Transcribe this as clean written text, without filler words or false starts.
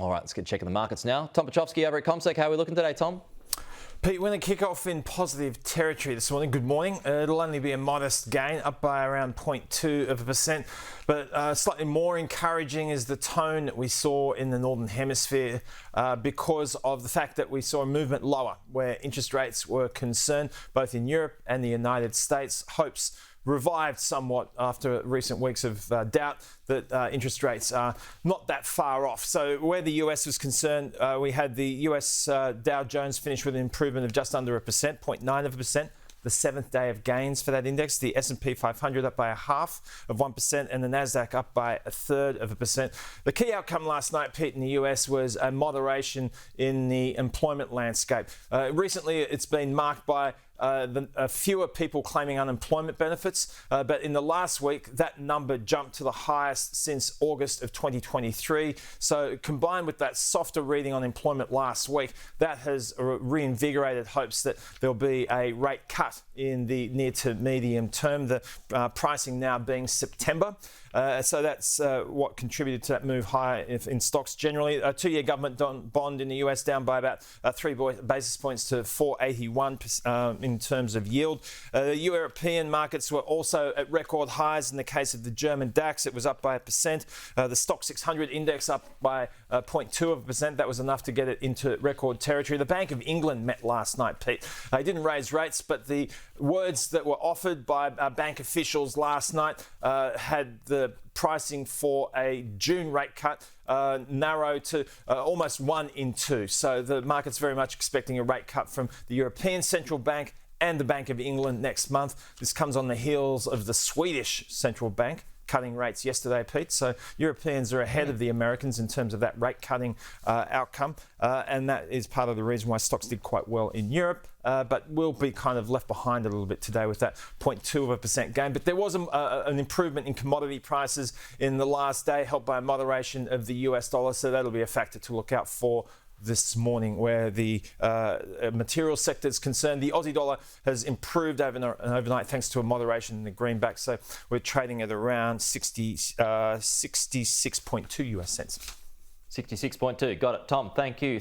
All right, let's get checking the markets now. Tom Piotrowski over at CommSec. How are we looking today, Tom? Pete, we're going to kick off in positive territory this morning. Good morning. It'll only be a modest gain, up by around 0.2%. But slightly more encouraging is the tone that we saw in the Northern Hemisphere because of the fact that we saw a movement lower where interest rates were concerned, both in Europe and the United States. Hopes revived somewhat after recent weeks of doubt that interest rates are not that far off. So where the US was concerned, we had the US Dow Jones finish with an improvement of just under 1%, 0.9%. The seventh day of gains for that index. The S&P 500 up by 0.5%, and the Nasdaq up by 1/3%. The key outcome last night, Pete, in the US was a moderation in the employment landscape. Recently, it's been marked by fewer people claiming unemployment benefits, but in the last week, that number jumped to the highest since August of 2023. So combined with that softer reading on employment last week, that has reinvigorated hopes that there'll be a rate cut in the near to medium term, the pricing now being September. So that's what contributed to that move higher in stocks generally. A two-year government bond in the US down by about 3 basis points to 481 in terms of yield. The European markets were also at record highs. In the case of the German DAX, it was up by 1%. The Stock 600 index up by 0.2%. That was enough to get it into record territory. The Bank of England met last night, Pete. They didn't raise rates, but the words that were offered by bank officials last night had the pricing for a June rate cut narrowed to almost 1 in 2. So the market's very much expecting a rate cut from the European Central Bank and the Bank of England next month. This comes on the heels of the Swedish Central Bank cutting rates yesterday, Pete. So Europeans are ahead of the Americans in terms of that rate cutting outcome. And that is part of the reason why stocks did quite well in Europe. But will be kind of left behind a little bit today with that 0.2% gain. But there was an improvement in commodity prices in the last day, helped by a moderation of the US dollar. So that'll be a factor to look out for this morning where the material sector is concerned. The Aussie dollar has improved overnight thanks to a moderation in the greenback. So we're trading at around 66.2 US cents. 66.2. Got it. Tom, thank you.